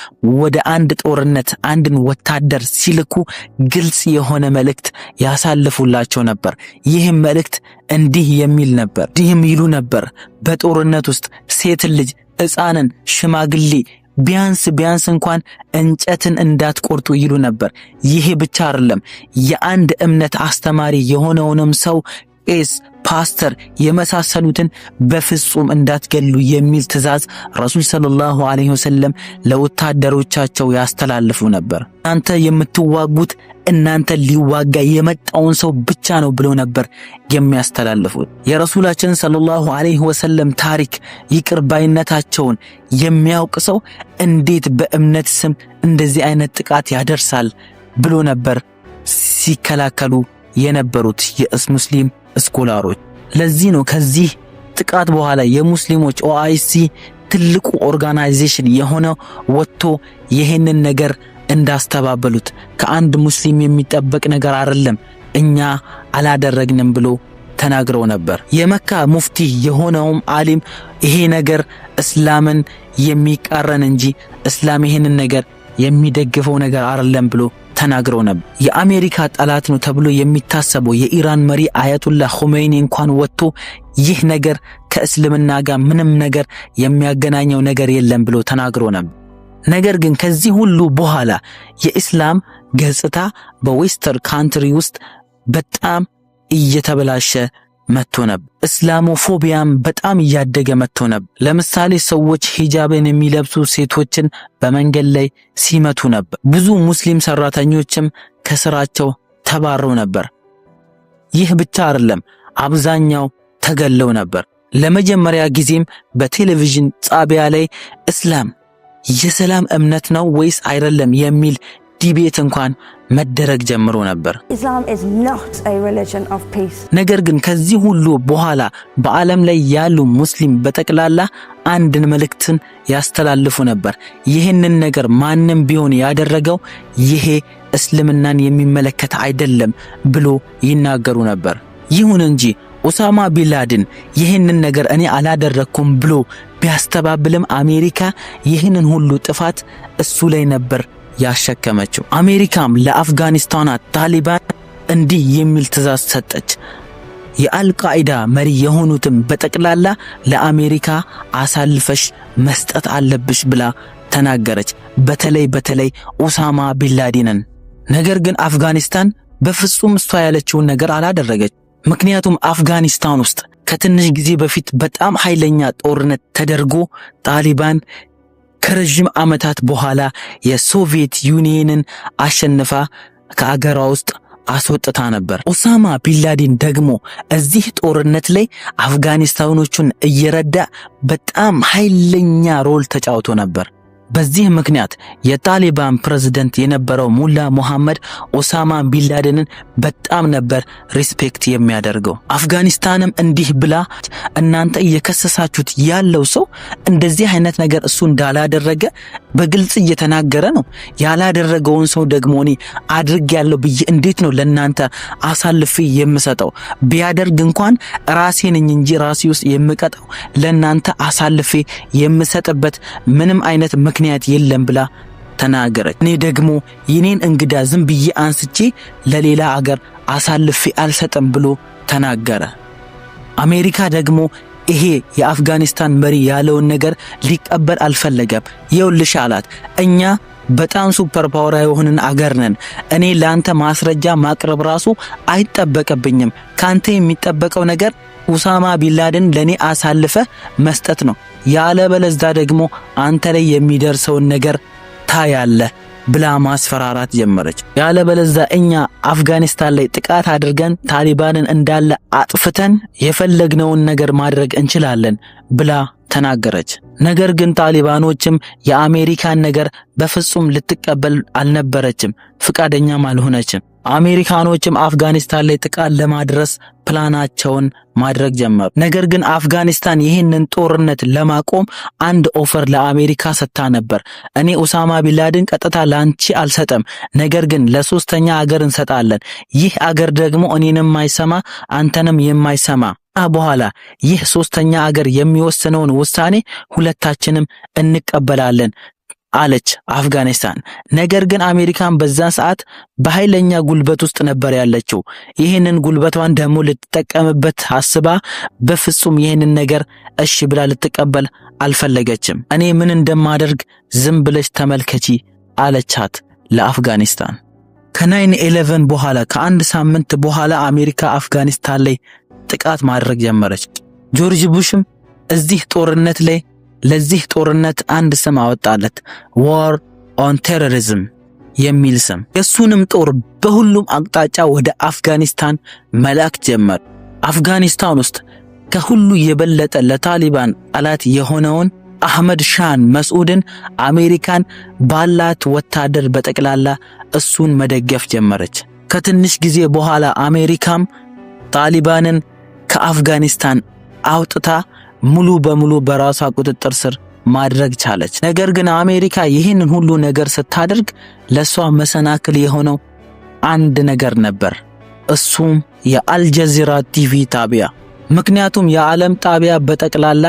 ወደ አንድ ጦርነት አንድን ወታደር ሲልኩ ግልጽ የሆነ መልእክት ያሳልፉላቸው ነበር። ይህም መልእክት እንዲህ የሚል ነበር። እንዲህም ይሉ ነበር፣ በጦርነት ውስጥ ሴት ልጅ፣ ሕፃንን፣ ሽማግሌ ቢያንስ እንኳን እንጨትን እንዳትቆርጡ ይሉ ነበር። ይሄ ብቻ አይደለም፣ የአንድ እምነት አስተማሪ የሆነውንም ሰው ቄስ፣ ፓስተር የመሳሰሉትን በፍጹም እንዳትገሉ የሚል ትእዛዝ ረሱል ሰለላሁ ዐለይሂ ወሰለም ለወታደሮቻቸው ያስተላልፉ ነበር። እናንተ የምትዋጉት እናንተ ሊዋጋ የመጣውን ሰው ብቻ ነው ብለው ነበር የሚያስተላልፉት። የረሱላችን ሰለላሁ ዐለይሂ ወሰለም ታሪክ ይቅር ባይነታቸውን የሚያውቅ ሰው እንዴት በእምነት ስም እንደዚህ አይነት ጥቃት ያደርሳል ብሎ ነበር ሲከላከሉ የነበሩት የሙስሊም ስኮላሮች። ለዚህ ነው ከዚህ ጥቃት በኋላ የሙስሊሞች ኦአይሲ ትልቁ ኦርጋናይዜሽን የሆነው ወጥቶ ይህንን ነገር እንዳስተባበሉት። ከአንድ ሙስሊም የሚጠበቅ ነገር አይደለም እኛ አላደረግንም ብሎ ተናግረው ነበር። የመካ ሙፍቲ የሆነውም ዓሊም ይሄ ነገር እስላምን የሚቃረን እንጂ እስላም ይሄንን ነገር የሚደግፈው ነገር አይደለም ብሎ ተናግረው ነበር። የአሜሪካ ጠላት ነው ተብሎ የሚታሰበው የኢራን መሪ አያቱላህ ኹሜኒ እንኳን ወጥቶ ይህ ነገር ከእስልምና ጋር ምንም ነገር የሚያገናኘው ነገር የለም ብሎ ተናግሮ ነበር። ነገር ግን ከዚህ ሁሉ በኋላ የኢስላም ገጽታ በዌስተርን ካንትሪ ውስጥ በጣም እየተበላሸ መጥቶ ነበር። እስላሞፎቢያም በጣም እያደገ መጥቶ ነበር። ለምሳሌ ሰዎች ሂጃብን የሚለብሱ ሴቶችን በመንገድ ላይ ሲመቱ ነበር። ብዙ ሙስሊም ሰራተኞችም ከስራቸው ተባረው ነበር። ይህ ብቻ አይደለም፣ አብዛኛው ተገለው ነበር። ለመጀመሪያ ጊዜም በቴሌቪዥን ጣቢያ ላይ እስላም የሰላም እምነት ነው ወይስ አይደለም የሚል ዲቤት እንኳን መደረግ ጀምሮ ነበር። Islam is not a religion of peace. ነገር ግን ከዚህ ሁሉ በኋላ በዓለም ላይ ያሉ ሙስሊም በጠቅላላ አንድን መልእክትን ያስተላልፉ ነበር። ይህንን ነገር ማንም ቢሆን ያደረገው ይሄ እስልምናን የሚመለከት አይደለም ብሎ ይናገሩ ነበር። ይሁን እንጂ ኡሳማ ቢንላደን ይህንን ነገር እኔ አላደረኩም ብሎ ቢያስተባብልም አሜሪካ ይህንን ሁሉ ጥፋት እሱ ላይ ነበር ያሸከመችው። አሜሪካም ለአፍጋኒስታን ታሊባን እንዲህ የሚል ትዕዛዝ ሰጠች። የአልቃኢዳ መሪ የሆኑትም በጠቅላላ ለአሜሪካ አሳልፈሽ መስጠት አለብሽ ብላ ተናገረች። በተለይ ኡሳማ ቢንላደንን። ነገር ግን አፍጋኒስታን በፍጹም እሷ ያለችውን ነገር አላደረገች። ምክንያቱም አፍጋኒስታን ውስጥ ከትንሽ ጊዜ በፊት በጣም ኃይለኛ ጦርነት ተደርጎ ታሊባን ከረጅም ዓመታት በኋላ የሶቪየት ዩኒየንን አሸንፋ ከአገሯ ውስጥ አስወጥታ ነበር። ኡሳማ ቢንላደን ደግሞ እዚህ ጦርነት ላይ አፍጋኒስታኖቹን እየረዳ በጣም ኃይለኛ ሮል ተጫውቶ ነበር። በዚህ ምክንያት የታሊባን ፕሬዝዳንት የነበረው ሙላ ሙሐመድ ኡሳማ ቢንላደንን በጣም ነበር ሪስፔክት የሚያደርገው። አፍጋኒስታንም እንዲህ ብላ እናንተ እየከሰሳችሁት ያለው ሰው እንደዚህ አይነት ነገር እሱ እንዳላደረገ በግልጽ እየተናገረ ነው። ያላደረገውን ሰው ደግሞ እኔ አድርጌያለሁ ብዬ እንዴት ነው ለናንተ አሳልፌ የምሰጠው? ቢያደርግ እንኳን ራሴ ነኝ እንጂ ራሴ ውስጥ የምቀጣው ለናንተ አሳልፌ የምሰጥበት ምንም አይነት ምክንያት የለም ብላ ተናገረች። እኔ ደግሞ የኔን እንግዳ ዝም ብዬ አንስቼ ለሌላ አገር አሳልፌ አልሰጥም ብሎ ተናገረ። አሜሪካ ደግሞ ይሄ የአፍጋኒስታን መሪ ያለውን ነገር ሊቀበል አልፈለገም። ይኸውልሽ አላት፣ እኛ በጣም ሱፐር ፓወር የሆንን አገር ነን። እኔ ላንተ ማስረጃ ማቅረብ ራሱ አይጠበቅብኝም። ካንተ የሚጠበቀው ነገር ኡሳማ ቢንላደን ለኔ አሳልፈ መስጠት ነው። ያለበለዛ ደግሞ አንተ ላይ የሚደርሰውን ነገር ታያለ ብላ ማስፈራራት ጀመረች። ያለበለዛ እኛ አፍጋኒስታን ላይ ጥቃት አድርገን ታሊባንን እንዳለ አጥፍተን የፈለግነውን ነገር ማድረግ እንችላለን ብላ ተናገረች። ነገር ግን ታሊባኖችም የአሜሪካን ነገር በፍጹም ልትቀበል አልነበረችም፣ ፍቃደኛም አልሆነችም። አሜሪካኖችም አፍጋኒስታን ላይ ጥቃት ለማድረስ ፕላናቸውን ማድረግ ጀመሩ። ነገር ግን አፍጋኒስታን ይህንን ጦርነት ለማቆም አንድ ኦፈር ለአሜሪካ ሰጥታ ነበር። እኔ ኡሳማ ቢንላደን ቀጥታ ላንቺ አልሰጠም፣ ነገር ግን ለሶስተኛ አገር እንሰጣለን። ይህ አገር ደግሞ እኔንም የማይሰማ አንተንም የማይሰማ በኋላ ይህ ሶስተኛ አገር የሚወስነውን ውሳኔ ሁለታችንም እንቀበላለን አለች አፍጋኒስታን። ነገር ግን አሜሪካን በዛን ሰዓት በኃይለኛ ጉልበት ውስጥ ነበር ያለችው። ይህንን ጉልበቷን ደግሞ ልትጠቀምበት አስባ በፍጹም ይህንን ነገር እሺ ብላ ልትቀበል አልፈለገችም። እኔ ምን እንደማደርግ ዝም ብለሽ ተመልከቺ አለቻት ለአፍጋኒስታን። ከ9/11 በኋላ ከአንድ ሳምንት በኋላ አሜሪካ አፍጋኒስታን ላይ ጥቃት ማድረግ ጀመረች። ጆርጅ ቡሽም እዚህ ጦርነት ላይ ለዚህ ጦርነት አንድ ስም አወጣለት፣ ዋር ኦን ቴሮሪዝም የሚል ስም። የሱንም ጦር በሁሉም አቅጣጫ ወደ አፍጋኒስታን መላክ ጀመር። አፍጋኒስታን ውስጥ ከሁሉ የበለጠ ለታሊባን ጠላት የሆነውን አህመድ ሻን መስዑድን አሜሪካን ባላት ወታደር በጠቅላላ እሱን መደገፍ ጀመረች። ከትንሽ ጊዜ በኋላ አሜሪካም ታሊባንን ከአፍጋኒስታን አውጥታ ሙሉ በሙሉ በራሷ ቁጥጥር ስር ማድረግ ቻለች። ነገር ግን አሜሪካ ይህንን ሁሉ ነገር ስታደርግ ለሷ መሰናክል የሆነው አንድ ነገር ነበር። እሱም የአልጀዚራ ቲቪ ጣቢያ። ምክንያቱም የዓለም ጣቢያ በጠቅላላ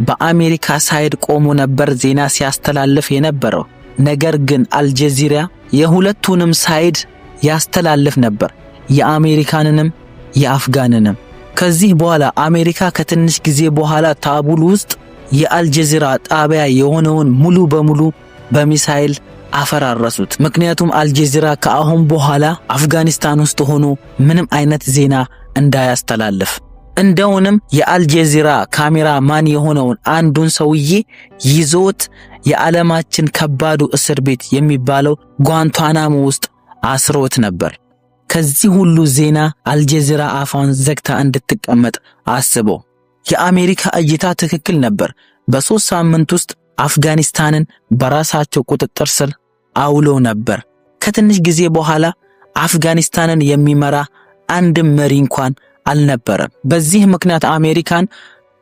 በአሜሪካ ሳይድ ቆሞ ነበር ዜና ሲያስተላልፍ የነበረው። ነገር ግን አልጀዚራ የሁለቱንም ሳይድ ያስተላልፍ ነበር፣ የአሜሪካንንም የአፍጋንንም። ከዚህ በኋላ አሜሪካ ከትንሽ ጊዜ በኋላ ታቡል ውስጥ የአልጀዚራ ጣቢያ የሆነውን ሙሉ በሙሉ በሚሳኤል አፈራረሱት። ምክንያቱም አልጀዚራ ከአሁን በኋላ አፍጋኒስታን ውስጥ ሆኖ ምንም አይነት ዜና እንዳያስተላልፍ። እንደውንም የአልጀዚራ ካሜራማን የሆነውን አንዱን ሰውዬ ይዞት የዓለማችን ከባዱ እስር ቤት የሚባለው ጓንታናሞ ውስጥ አስሮት ነበር። ከዚህ ሁሉ ዜና አልጀዚራ አፏን ዘግታ እንድትቀመጥ አስቦ የአሜሪካ እይታ ትክክል ነበር። በ3 ሳምንት ውስጥ አፍጋኒስታንን በራሳቸው ቁጥጥር ስር አውሎ ነበር። ከትንሽ ጊዜ በኋላ አፍጋኒስታንን የሚመራ አንድም መሪ እንኳን አልነበረም። በዚህ ምክንያት አሜሪካን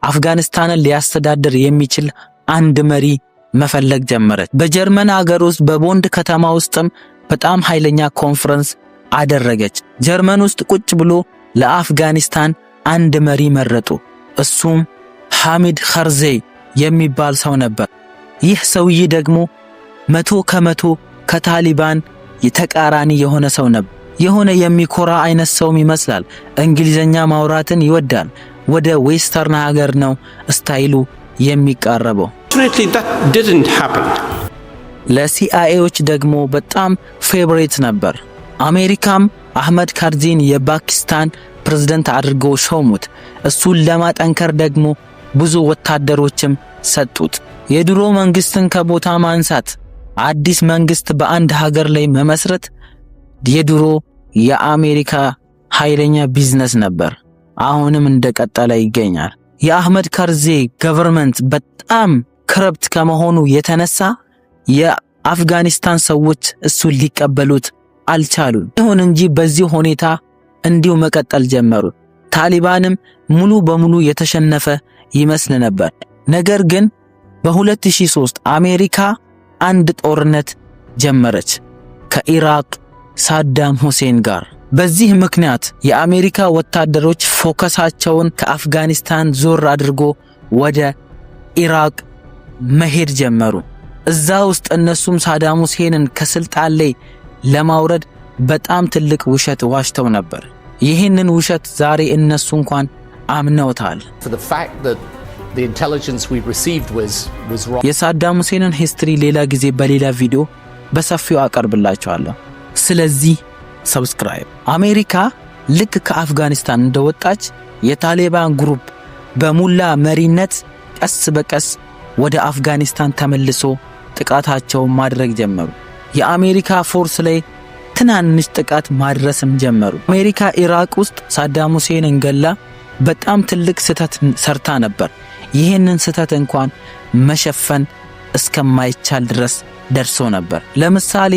አፍጋኒስታንን ሊያስተዳድር የሚችል አንድ መሪ መፈለግ ጀመረች። በጀርመን ሀገር ውስጥ በቦንድ ከተማ ውስጥም በጣም ኃይለኛ ኮንፈረንስ አደረገች። ጀርመን ውስጥ ቁጭ ብሎ ለአፍጋኒስታን አንድ መሪ መረጡ። እሱም ሐሚድ ካርዛይ የሚባል ሰው ነበር። ይህ ሰውዬ ደግሞ 100% ከታሊባን የተቃራኒ የሆነ ሰው ነበር። የሆነ የሚኮራ አይነት ሰውም ይመስላል። እንግሊዘኛ ማውራትን ይወዳል። ወደ ዌስተርን ሀገር ነው ስታይሉ የሚቃረበው። ለሲአይኤዎች ደግሞ በጣም ፌቨሬት ነበር። አሜሪካም አህመድ ካርዛይን የፓኪስታን ፕሬዝዳንት አድርገው ሾሙት። እሱን ለማጠንከር ደግሞ ብዙ ወታደሮችም ሰጡት። የድሮ መንግስትን ከቦታ ማንሳት፣ አዲስ መንግስት በአንድ ሀገር ላይ መመስረት የድሮ የአሜሪካ ኃይለኛ ቢዝነስ ነበር። አሁንም እንደቀጠለ ይገኛል። የአህመድ ካርዛይ ገቨርንመንት በጣም ክረፕት ከመሆኑ የተነሳ የአፍጋኒስታን ሰዎች እሱን ሊቀበሉት አልቻሉም። ይሁን እንጂ በዚህ ሁኔታ እንዲሁ መቀጠል ጀመሩ። ታሊባንም ሙሉ በሙሉ የተሸነፈ ይመስል ነበር። ነገር ግን በ2003 አሜሪካ አንድ ጦርነት ጀመረች ከኢራቅ ሳዳም ሁሴን ጋር። በዚህ ምክንያት የአሜሪካ ወታደሮች ፎከሳቸውን ከአፍጋኒስታን ዞር አድርጎ ወደ ኢራቅ መሄድ ጀመሩ። እዛ ውስጥ እነሱም ሳዳም ሁሴንን ከስልጣን ላይ ለማውረድ በጣም ትልቅ ውሸት ዋሽተው ነበር። ይህንን ውሸት ዛሬ እነሱ እንኳን አምነውታል። የሳዳም ሁሴንን ሂስትሪ ሌላ ጊዜ በሌላ ቪዲዮ በሰፊው አቀርብላችኋለሁ። ስለዚህ ሰብስክራይብ። አሜሪካ ልክ ከአፍጋኒስታን እንደወጣች የታሊባን ግሩፕ በሙላ መሪነት ቀስ በቀስ ወደ አፍጋኒስታን ተመልሶ ጥቃታቸውን ማድረግ ጀመሩ። የአሜሪካ ፎርስ ላይ ትናንሽ ጥቃት ማድረስም ጀመሩ። አሜሪካ ኢራቅ ውስጥ ሳዳም ሁሴንን ገላ በጣም ትልቅ ስህተት ሰርታ ነበር። ይህንን ስህተት እንኳን መሸፈን እስከማይቻል ድረስ ደርሶ ነበር። ለምሳሌ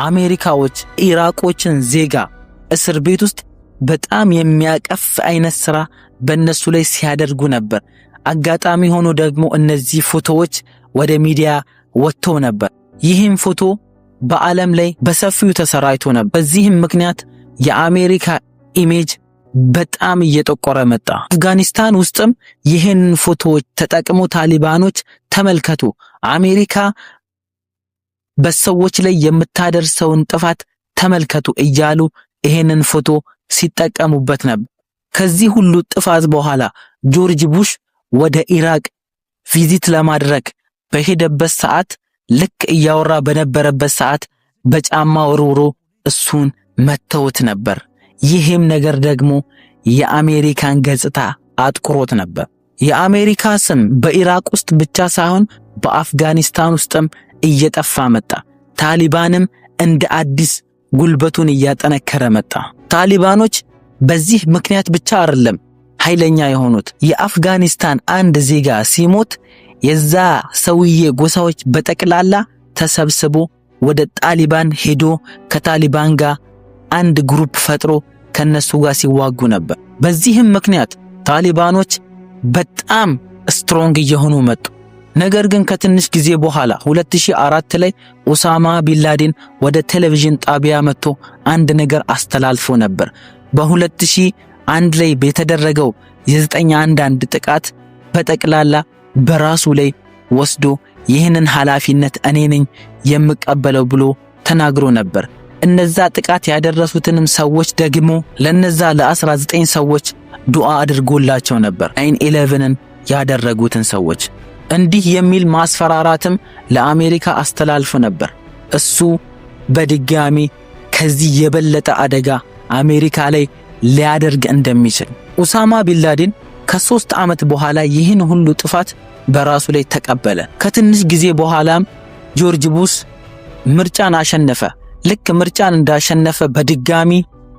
አሜሪካዎች ኢራቆችን ዜጋ እስር ቤት ውስጥ በጣም የሚያቀፍ አይነት ሥራ በእነሱ ላይ ሲያደርጉ ነበር። አጋጣሚ ሆኖ ደግሞ እነዚህ ፎቶዎች ወደ ሚዲያ ወጥተው ነበር። ይህም ፎቶ በዓለም ላይ በሰፊው ተሰራይቶ ነበር። በዚህም ምክንያት የአሜሪካ ኢሜጅ በጣም እየጠቆረ መጣ። አፍጋኒስታን ውስጥም ይህንን ፎቶዎች ተጠቅሞ ታሊባኖች ተመልከቱ፣ አሜሪካ በሰዎች ላይ የምታደርሰውን ጥፋት ተመልከቱ እያሉ ይህንን ፎቶ ሲጠቀሙበት ነበር። ከዚህ ሁሉ ጥፋት በኋላ ጆርጅ ቡሽ ወደ ኢራቅ ቪዚት ለማድረግ በሄደበት ሰዓት ልክ እያወራ በነበረበት ሰዓት በጫማ ወርውሮ እሱን መተውት ነበር። ይህም ነገር ደግሞ የአሜሪካን ገጽታ አጥቁሮት ነበር። የአሜሪካ ስም በኢራቅ ውስጥ ብቻ ሳይሆን በአፍጋኒስታን ውስጥም እየጠፋ መጣ። ታሊባንም እንደ አዲስ ጉልበቱን እያጠነከረ መጣ። ታሊባኖች በዚህ ምክንያት ብቻ አይደለም ኃይለኛ የሆኑት። የአፍጋኒስታን አንድ ዜጋ ሲሞት የዛ ሰውዬ ጎሳዎች በጠቅላላ ተሰብስቦ ወደ ታሊባን ሄዶ ከታሊባን ጋር አንድ ግሩፕ ፈጥሮ ከነሱ ጋር ሲዋጉ ነበር። በዚህም ምክንያት ታሊባኖች በጣም ስትሮንግ እየሆኑ መጡ። ነገር ግን ከትንሽ ጊዜ በኋላ 2004 ላይ ኡሳማ ቢንላዴን ወደ ቴሌቪዥን ጣቢያ መጥቶ አንድ ነገር አስተላልፎ ነበር። በ2001 ላይ በተደረገው የ911 ጥቃት በጠቅላላ በራሱ ላይ ወስዶ ይህንን ኃላፊነት እኔ ነኝ የምቀበለው ብሎ ተናግሮ ነበር። እነዛ ጥቃት ያደረሱትንም ሰዎች ደግሞ ለነዛ ለ19 ሰዎች ዱዓ አድርጎላቸው ነበር። 9/11ን ያደረጉትን ሰዎች እንዲህ የሚል ማስፈራራትም ለአሜሪካ አስተላልፎ ነበር። እሱ በድጋሚ ከዚህ የበለጠ አደጋ አሜሪካ ላይ ሊያደርግ እንደሚችል። ኡሳማ ቢንላደን ከ3 ዓመት በኋላ ይህን ሁሉ ጥፋት በራሱ ላይ ተቀበለ። ከትንሽ ጊዜ በኋላም ጆርጅ ቡሽ ምርጫን አሸነፈ። ልክ ምርጫን እንዳሸነፈ በድጋሚ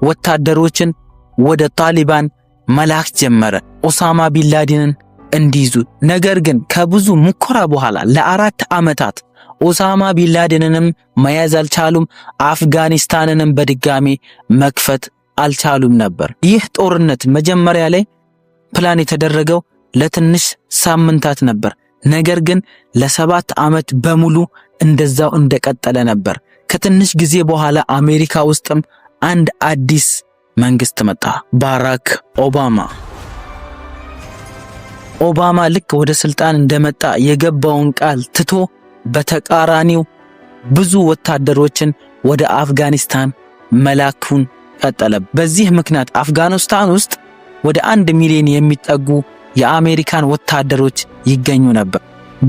ወታደሮችን ወደ ታሊባን መላክ ጀመረ ኡሳማ ቢንላደንን እንዲይዙ። ነገር ግን ከብዙ ሙከራ በኋላ ለ4 ዓመታት ኡሳማ ቢንላደንንም መያዝ አልቻሉም። አፍጋኒስታንንም በድጋሚ መክፈት አልቻሉም ነበር። ይህ ጦርነት መጀመሪያ ላይ ፕላን የተደረገው ለትንሽ ሳምንታት ነበር። ነገር ግን ለ7 ዓመት በሙሉ እንደዛው እንደቀጠለ ነበር። ከትንሽ ጊዜ በኋላ አሜሪካ ውስጥም አንድ አዲስ መንግስት መጣ፣ ባራክ ኦባማ። ኦባማ ልክ ወደ ስልጣን እንደመጣ የገባውን ቃል ትቶ በተቃራኒው ብዙ ወታደሮችን ወደ አፍጋኒስታን መላኩን ቀጠለ። በዚህ ምክንያት አፍጋኒስታን ውስጥ ወደ 1 ሚሊዮን የሚጠጉ የአሜሪካን ወታደሮች ይገኙ ነበር።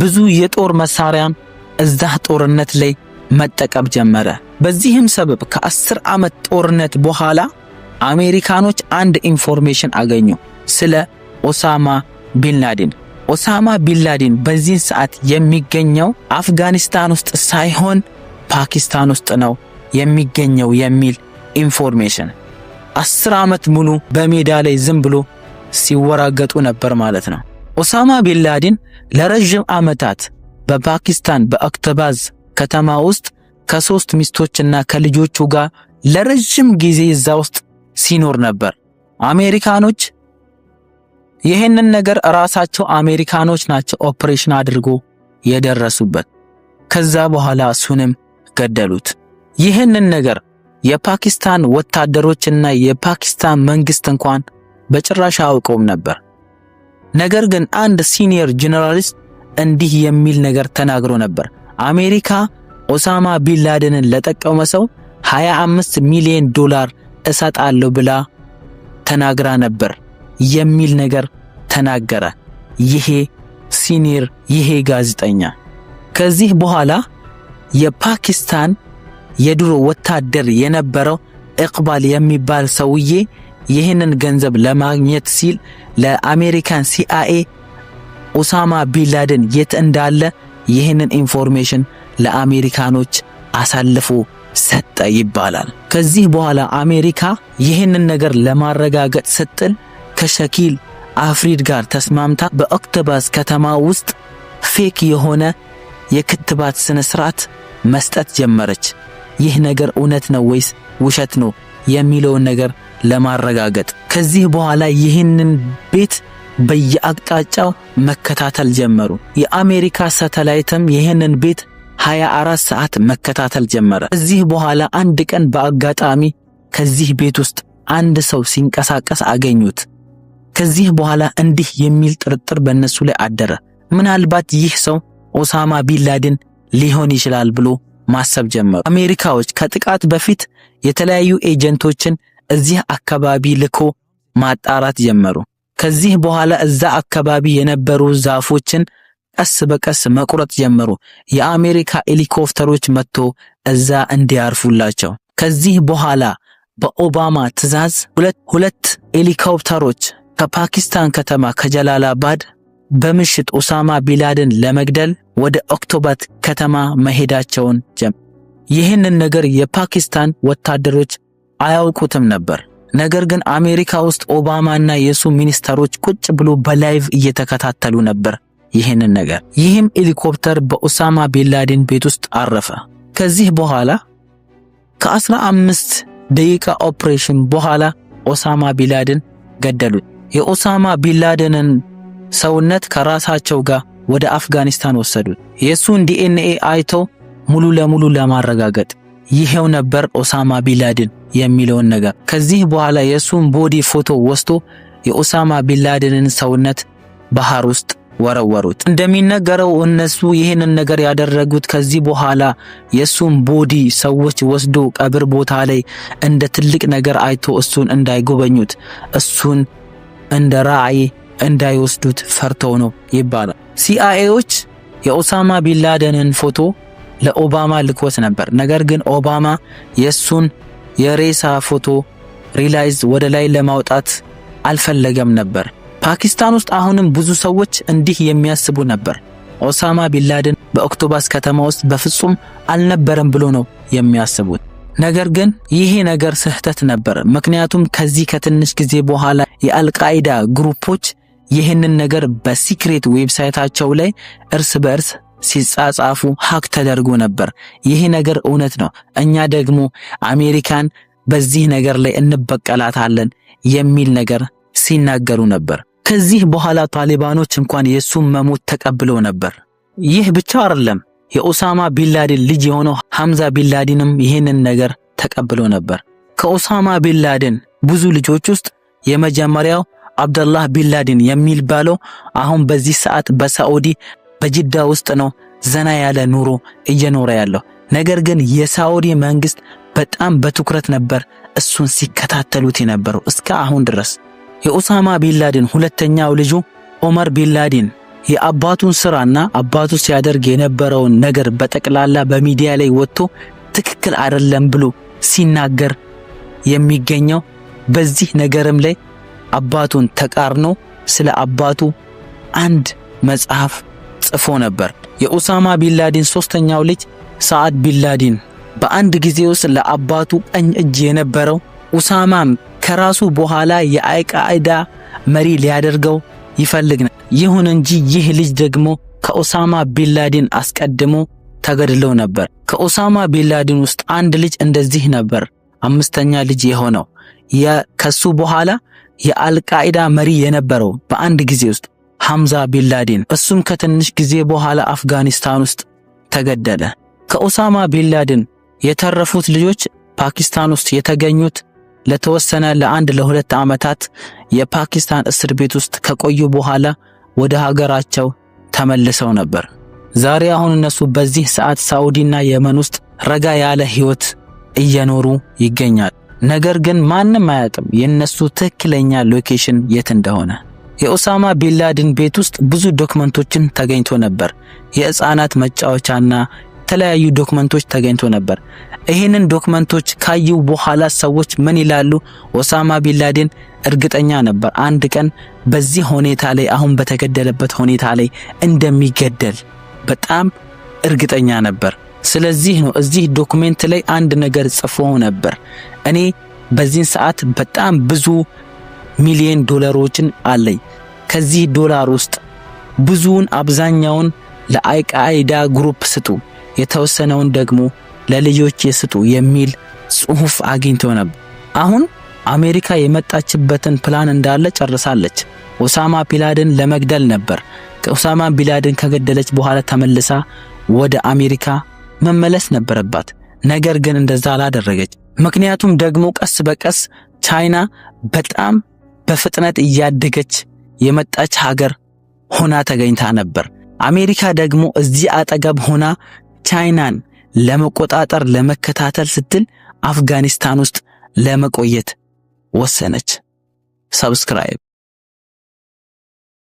ብዙ የጦር መሳሪያም እዛ ጦርነት ላይ መጠቀም ጀመረ። በዚህም ሰበብ ከ10 ዓመት ጦርነት በኋላ አሜሪካኖች አንድ ኢንፎርሜሽን አገኙ ስለ ኡሳማ ቢንላደን። ኡሳማ ቢንላደን በዚህ ሰዓት የሚገኘው አፍጋኒስታን ውስጥ ሳይሆን ፓኪስታን ውስጥ ነው የሚገኘው የሚል ኢንፎርሜሽን 10 ዓመት ሙሉ በሜዳ ላይ ዝም ብሎ ሲወራገጡ ነበር ማለት ነው። ኡሳማ ቢንላደን ለረጅም ዓመታት በፓኪስታን በአክተባዝ ከተማ ውስጥ ከ3 ሚስቶችና ከልጆቹ ጋር ለረጅም ጊዜ እዛ ውስጥ ሲኖር ነበር። አሜሪካኖች ይህንን ነገር ራሳቸው አሜሪካኖች ናቸው ኦፕሬሽን አድርጎ የደረሱበት። ከዛ በኋላ እሱንም ገደሉት። ይህንን ነገር የፓኪስታን ወታደሮችና የፓኪስታን መንግስት እንኳን በጭራሽ አውቀውም ነበር። ነገር ግን አንድ ሲኒየር ጀነራሊስት እንዲህ የሚል ነገር ተናግሮ ነበር። አሜሪካ ኡሳማ ቢንላደንን ለጠቀመ ሰው $25 ሚሊዮን እሰጣለሁ ብላ ተናግራ ነበር የሚል ነገር ተናገረ። ይሄ ሲኒየር ጋዜጠኛ። ከዚህ በኋላ የፓኪስታን የድሮ ወታደር የነበረው ኢቅባል የሚባል ሰውዬ ይህንን ገንዘብ ለማግኘት ሲል ለአሜሪካን ሲአይኤ ኡሳማ ቢንላደን የት እንዳለ ይህንን ኢንፎርሜሽን ለአሜሪካኖች አሳልፎ ሰጠ ይባላል። ከዚህ በኋላ አሜሪካ ይህንን ነገር ለማረጋገጥ ስትል ከሸኪል አፍሪድ ጋር ተስማምታ በኦክቶባስ ከተማ ውስጥ ፌክ የሆነ የክትባት ስነ ስርዓት መስጠት ጀመረች። ይህ ነገር እውነት ነው ወይስ ውሸት ነው የሚለውን ነገር ለማረጋገጥ። ከዚህ በኋላ ይህንን ቤት በየአቅጣጫው መከታተል ጀመሩ። የአሜሪካ ሳተላይትም ይህንን ቤት 24 ሰዓት መከታተል ጀመረ። ከዚህ በኋላ አንድ ቀን በአጋጣሚ ከዚህ ቤት ውስጥ አንድ ሰው ሲንቀሳቀስ አገኙት። ከዚህ በኋላ እንዲህ የሚል ጥርጥር በእነሱ ላይ አደረ። ምናልባት ይህ ሰው ኡሳማ ቢንላደን ሊሆን ይችላል ብሎ ማሰብ ጀመሩ። አሜሪካዎች ከጥቃት በፊት የተለያዩ ኤጀንቶችን እዚህ አካባቢ ልኮ ማጣራት ጀመሩ። ከዚህ በኋላ እዛ አካባቢ የነበሩ ዛፎችን ቀስ በቀስ መቁረጥ ጀመሩ። የአሜሪካ ሄሊኮፕተሮች መጥቶ እዛ እንዲያርፉላቸው። ከዚህ በኋላ በኦባማ ትዕዛዝ ሁለት ሄሊኮፕተሮች ከፓኪስታን ከተማ ከጀላላባድ በምሽት ኡሳማ ቢንላደን ለመግደል ወደ ኦክቶባት ከተማ መሄዳቸውን ጀመሩ። ይህንን ነገር የፓኪስታን ወታደሮች አያውቁትም ነበር። ነገር ግን አሜሪካ ውስጥ ኦባማና የሱ ሚኒስተሮች ቁጭ ብሎ በላይቭ እየተከታተሉ ነበር ይህንን ነገር። ይህም ሄሊኮፕተር በኡሳማ ቢንላደን ቤት ውስጥ አረፈ። ከዚህ በኋላ ከ15 ደቂቃ ኦፕሬሽን በኋላ ኡሳማ ቢንላደን ገደሉት። የኡሳማ ቢንላደንን ሰውነት ከራሳቸው ጋር ወደ አፍጋኒስታን ወሰዱት። የሱን ዲኤንኤ አይቶ ሙሉ ለሙሉ ለማረጋገጥ ይሄው ነበር ኦሳማ ቢንላደን የሚለውን ነገር። ከዚህ በኋላ የሱን ቦዲ ፎቶ ወስዶ የኦሳማ ቢንላደንን ሰውነት ባህር ውስጥ ወረወሩት። እንደሚነገረው እነሱ ይህንን ነገር ያደረጉት ከዚህ በኋላ የሱን ቦዲ ሰዎች ወስዶ ቀብር ቦታ ላይ እንደ ትልቅ ነገር አይቶ እሱን እንዳይጎበኙት፣ እሱን እንደ ራዕይ እንዳይወስዱት ፈርተው ነው ይባላል። ሲአይኤዎች የኦሳማ ቢንላደንን ፎቶ ለኦባማ ልኮት ነበር። ነገር ግን ኦባማ የሱን የሬሳ ፎቶ ሪላይዝ ወደ ላይ ለማውጣት አልፈለገም ነበር። ፓኪስታን ውስጥ አሁንም ብዙ ሰዎች እንዲህ የሚያስቡ ነበር። ኦሳማ ቢንላደን በኦክቶባስ ከተማ ውስጥ በፍጹም አልነበረም ብሎ ነው የሚያስቡት። ነገር ግን ይሄ ነገር ስህተት ነበር። ምክንያቱም ከዚህ ከትንሽ ጊዜ በኋላ የአልቃይዳ ግሩፖች ይህንን ነገር በሲክሬት ዌብሳይታቸው ላይ እርስ በእርስ ሲጻጻፉ ሀክ ተደርጎ ነበር። ይሄ ነገር እውነት ነው፣ እኛ ደግሞ አሜሪካን በዚህ ነገር ላይ እንበቀላታለን የሚል ነገር ሲናገሩ ነበር። ከዚህ በኋላ ታሊባኖች እንኳን የሱን መሞት ተቀብለው ነበር። ይህ ብቻ አይደለም፣ የኦሳማ ቢንላደን ልጅ የሆነው ሐምዛ ቢንላደንም ይህንን ነገር ተቀብሎ ነበር። ከኦሳማ ቢንላደን ብዙ ልጆች ውስጥ የመጀመሪያው አብደላህ ቢንላደን የሚባለው አሁን በዚህ ሰዓት በሳዑዲ በጅዳ ውስጥ ነው ዘና ያለ ኑሮ እየኖረ ያለው። ነገር ግን የሳዑዲ መንግስት በጣም በትኩረት ነበር እሱን ሲከታተሉት የነበረው እስከ አሁን ድረስ። የኦሳማ ቢንላደን ሁለተኛው ልጁ ኦመር ቢንላደን የአባቱን ስራና አባቱ ሲያደርግ የነበረውን ነገር በጠቅላላ በሚዲያ ላይ ወጥቶ ትክክል አይደለም ብሎ ሲናገር የሚገኘው በዚህ ነገርም ላይ አባቱን ተቃርኖ ስለ አባቱ አንድ መጽሐፍ ጽፎ ነበር። የኦሳማ ቢንላደን ሶስተኛው ልጅ ሰዓድ ቢንላደን በአንድ ጊዜ ውስጥ ለአባቱ ቀኝ እጅ የነበረው ኡሳማም ከራሱ በኋላ የአልቃይዳ መሪ ሊያደርገው ይፈልግ ነበር። ይሁን እንጂ ይህ ልጅ ደግሞ ከኦሳማ ቢንላደን አስቀድሞ ተገድሎ ነበር። ከኦሳማ ቢንላደን ውስጥ አንድ ልጅ እንደዚህ ነበር አምስተኛ ልጅ የሆነው ከሱ በኋላ የአልቃይዳ መሪ የነበረው በአንድ ጊዜ ውስጥ ሐምዛ ቢንላደን፣ እሱም ከትንሽ ጊዜ በኋላ አፍጋኒስታን ውስጥ ተገደለ። ከኦሳማ ቢንላደን የተረፉት ልጆች ፓኪስታን ውስጥ የተገኙት ለተወሰነ ለ1-2 ዓመታት የፓኪስታን እስር ቤት ውስጥ ከቆዩ በኋላ ወደ ሀገራቸው ተመልሰው ነበር። ዛሬ አሁን እነሱ በዚህ ሰዓት ሳዑዲና የመን ውስጥ ረጋ ያለ ህይወት እየኖሩ ይገኛል። ነገር ግን ማንም አያውቅም የነሱ ትክክለኛ ሎኬሽን የት እንደሆነ። የኦሳማ ቢንላደን ቤት ውስጥ ብዙ ዶክመንቶችን ተገኝቶ ነበር። የህፃናት መጫወቻና የተለያዩ ዶክመንቶች ተገኝቶ ነበር። ይሄንን ዶክመንቶች ካዩ በኋላ ሰዎች ምን ይላሉ? ኦሳማ ቢንላደን እርግጠኛ ነበር አንድ ቀን በዚህ ሁኔታ ላይ አሁን በተገደለበት ሁኔታ ላይ እንደሚገደል በጣም እርግጠኛ ነበር። ስለዚህ ነው እዚህ ዶክመንት ላይ አንድ ነገር ጽፎ ነበር። እኔ በዚህ ሰዓት በጣም ብዙ ሚሊዮን ዶላሮችን አለኝ። ከዚህ ዶላር ውስጥ ብዙውን አብዛኛውን ለአልቃይዳ ግሩፕ ስጡ፣ የተወሰነውን ደግሞ ለልጆች ይስጡ የሚል ጽሑፍ አግኝቶ ነበር። አሁን አሜሪካ የመጣችበትን ፕላን እንዳለ ጨርሳለች። ኦሳማ ቢንላደን ለመግደል ነበር። ኦሳማ ቢንላደን ከገደለች በኋላ ተመልሳ ወደ አሜሪካ መመለስ ነበረባት። ነገር ግን እንደዛ አላደረገች። ምክንያቱም ደግሞ ቀስ በቀስ ቻይና በጣም በፍጥነት እያደገች የመጣች ሀገር ሆና ተገኝታ ነበር። አሜሪካ ደግሞ እዚህ አጠገብ ሆና ቻይናን ለመቆጣጠር ለመከታተል ስትል አፍጋኒስታን ውስጥ ለመቆየት ወሰነች። ሰብስክራይብ